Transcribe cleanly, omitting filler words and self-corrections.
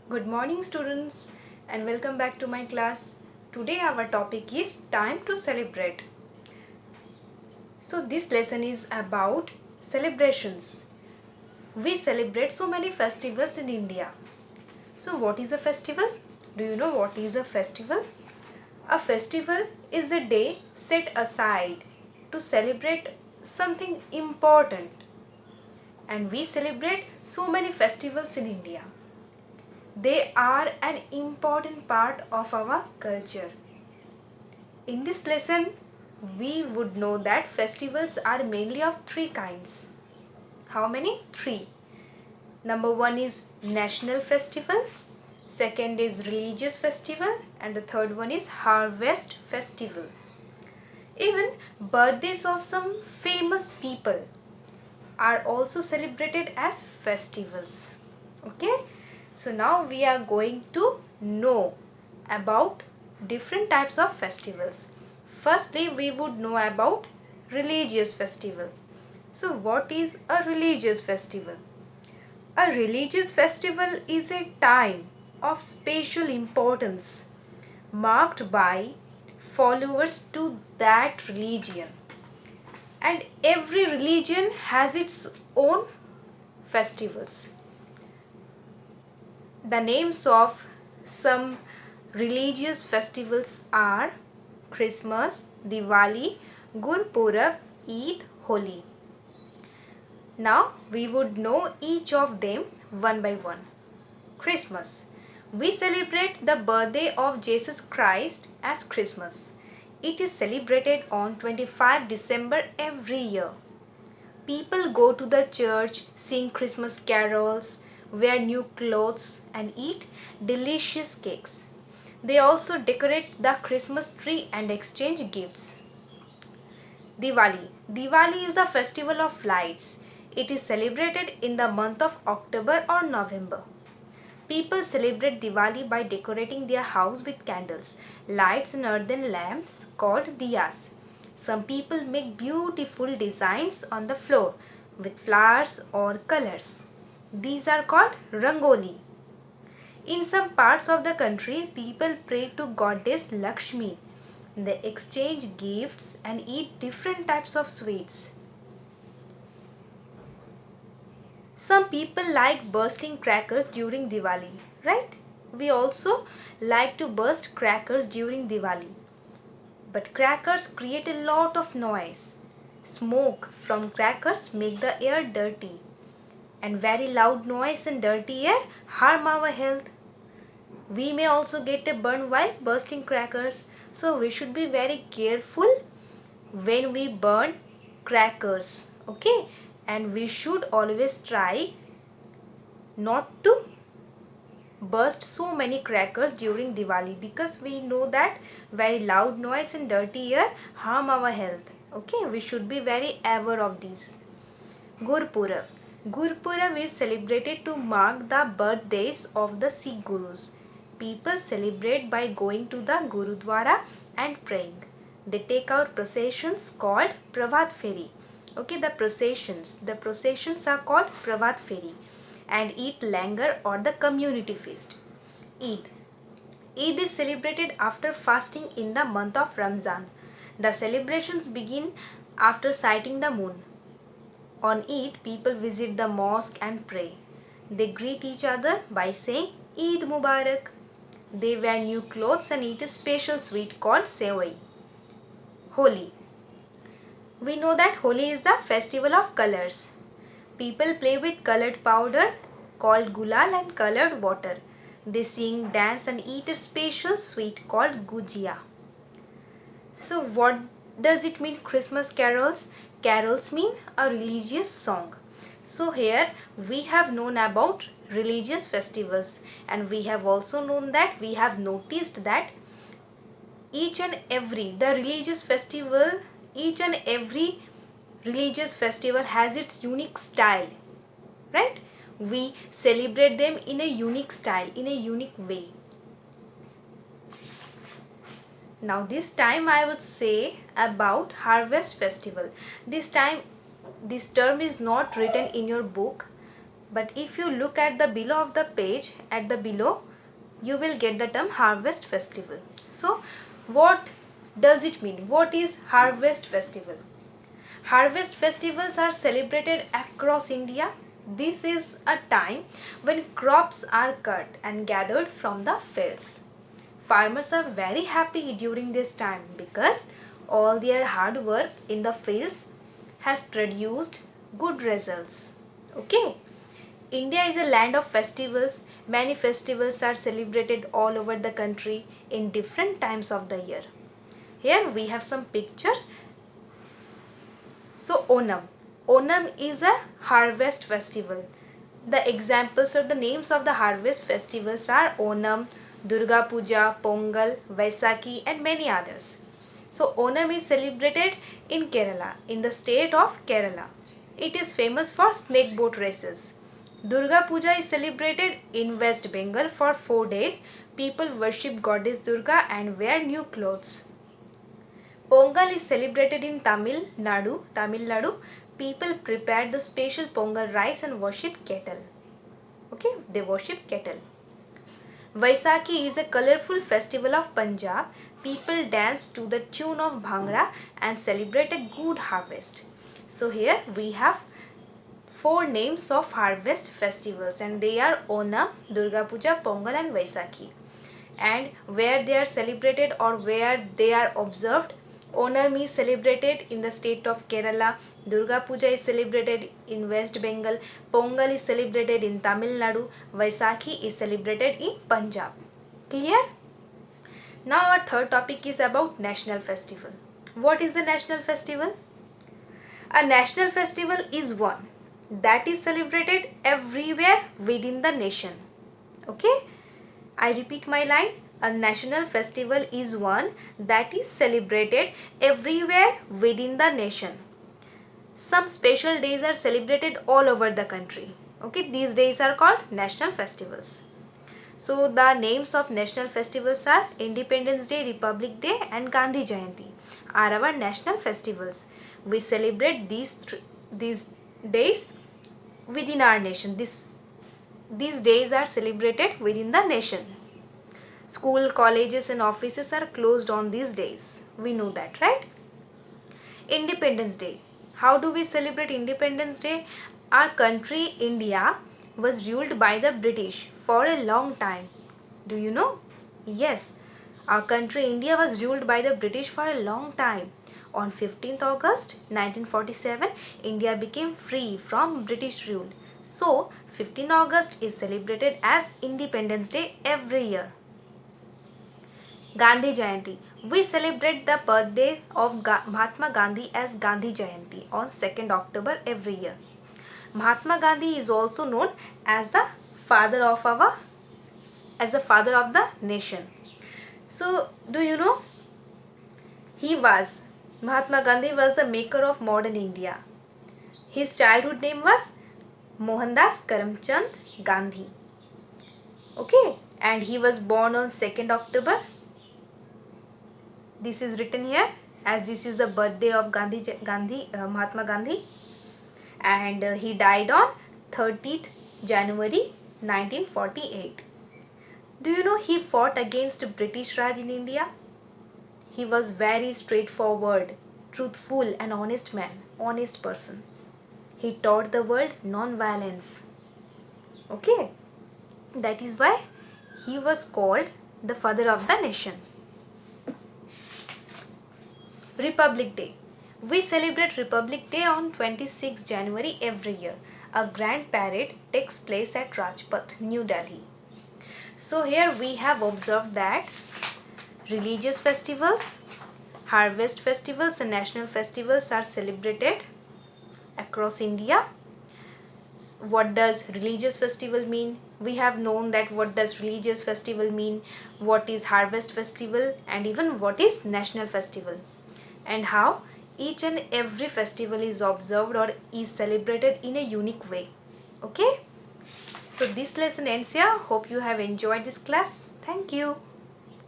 Good morning students and welcome back to my class. Today our topic is time to celebrate. So this lesson is about celebrations. We celebrate so many festivals in India. So what is a festival? Do you know what is a festival? A festival is a day set aside to celebrate something important. And we celebrate so many festivals in India. They are an important part of our culture. In this lesson, we would know that festivals are mainly of three kinds. How many? Three. Number one is national festival, second is religious festival, and the third one is harvest festival. Even birthdays of some famous people are also celebrated as festivals. Okay, so now we are going to know about different types of festivals. Firstly, we would know about religious festival. So what is a religious festival? A religious festival is a time of special importance marked by followers to that religion, and every religion has its own festivals. The names of some religious festivals are Christmas, Diwali, Gurpurab, Eid, Holi. Now we would know each of them one by one. Christmas. We celebrate the birthday of Jesus Christ as Christmas. It is celebrated on 25 December every year. People go to the church, sing Christmas carols, wear new clothes, and eat delicious cakes. They also decorate the Christmas tree and exchange gifts. Diwali. Diwali is the festival of lights. It is celebrated in the month of October or November. People celebrate Diwali by decorating their house with candles, lights and earthen lamps called diyas. Some people make beautiful designs on the floor with flowers or colors. These are called rangoli. In some parts of the country, people pray to goddess Lakshmi. They exchange gifts and eat different types of sweets. Some people like bursting crackers during Diwali, right? We also like to burst crackers during Diwali. But crackers create a lot of noise. Smoke from crackers make the air dirty. And very loud noise and dirty air harm our health. We may also get a burn while bursting crackers. So we should be very careful when we burn crackers. Okay? And we should always try not to burst so many crackers during Diwali, because we know that very loud noise and dirty air harm our health. Okay, we should be very aware of these. Gurpurab. Gurpurab is celebrated to mark the birthdays of the Sikh Gurus. People celebrate by going to the Gurudwara and praying. They take out processions called Pravat Feri. Okay, the processions are called Pravat Feri, and eat langar or the community feast. Eid. Eid is celebrated after fasting in the month of Ramzan. The celebrations begin after sighting the moon. On Eid, people visit the mosque and pray. They greet each other by saying Eid Mubarak. They wear new clothes and eat a special sweet called sevai. Holi. We know that Holi is the festival of colors. People play with colored powder called gulal and colored water. They sing, dance and eat a special sweet called gujia. So what does it mean Christmas carols? Carols mean a religious song. So here we have known about religious festivals, and we have also known that we have noticed that each and every the religious festival each and every religious festival has its unique style, right? We celebrate them in a unique style, in a unique way. Now this time I would say about harvest festival. This time this term is not written in your book, But if you look at the below of the page, at the below, you will get the term harvest festival. So what does it mean? What is harvest festival? Harvest festivals are celebrated across India. This is a time when crops are cut and gathered from the fields. Farmers are very happy during this time because all their hard work in the fields has produced good results. Okay. India is a land of festivals. Many festivals are celebrated all over the country in different times of the year. Here we have some pictures. So Onam. Onam is a harvest festival. The examples or the names of the harvest festivals are Onam, Durga Puja, Pongal, Vaisakhi and many others. So Onam is celebrated in Kerala, in the state of Kerala. It is famous for snake boat races. Durga Puja is celebrated in West Bengal for 4 days. People worship goddess Durga and wear new clothes. Pongal is celebrated in Tamil Nadu. People prepare the special Pongal rice and worship kettle. Okay, they worship kettle. Vaisakhi is a colorful festival of Punjab. People dance to the tune of Bhangra and celebrate a good harvest. So here we have 4 names of harvest festivals and they are Onam, Durga Puja, Pongal and Vaisakhi. And where they are celebrated or where they are observed, Onam is celebrated in the state of Kerala, Durga Puja is celebrated in West Bengal, Pongal is celebrated in Tamil Nadu, Vaisakhi is celebrated in Punjab. Clear? Now our third topic is about national festival. What is a national festival? A national festival is one that is celebrated everywhere within the nation. Okay? I repeat my line. A national festival is one that is celebrated everywhere within the nation. Some special days are celebrated all over the country. Okay, these days are called national festivals. So the names of national festivals are Independence Day, Republic Day and Gandhi Jayanti are our national festivals. We celebrate these days within our nation. These days are celebrated within the nation. School, colleges and offices are closed on these days. We know that, right? Independence Day. How do we celebrate Independence Day? Our country, India, was ruled by the British for a long time. Do you know? Yes, our country, India, was ruled by the British for a long time. On 15th August 1947, India became free from British rule. So, 15 August is celebrated as Independence Day every year. Gandhi Jayanti. We celebrate the birthday of Mahatma Gandhi as Gandhi Jayanti on 2nd October every year. Mahatma Gandhi is also known as the father of the nation. So, do you know? Mahatma Gandhi was the maker of modern India. His childhood name was Mohandas Karamchand Gandhi. Okay, and he was born on 2nd October. This is written here as this is the birthday of Mahatma Gandhi, and he died on 30th January 1948. Do you know he fought against British Raj in India? He was very straightforward, truthful and honest man, honest person. He taught the world non-violence. Okay, that is why he was called the father of the nation. Republic Day. We celebrate Republic Day on 26 January every year. A grand parade takes place at Rajpath, New Delhi. So here we have observed that religious festivals, harvest festivals and national festivals are celebrated across India. What does religious festival mean? We have known that what does religious festival mean, what is harvest festival and even what is national festival, and how each and every festival is observed or is celebrated in a unique way. Okay? So this lesson ends here. Hope you have enjoyed this class. Thank you.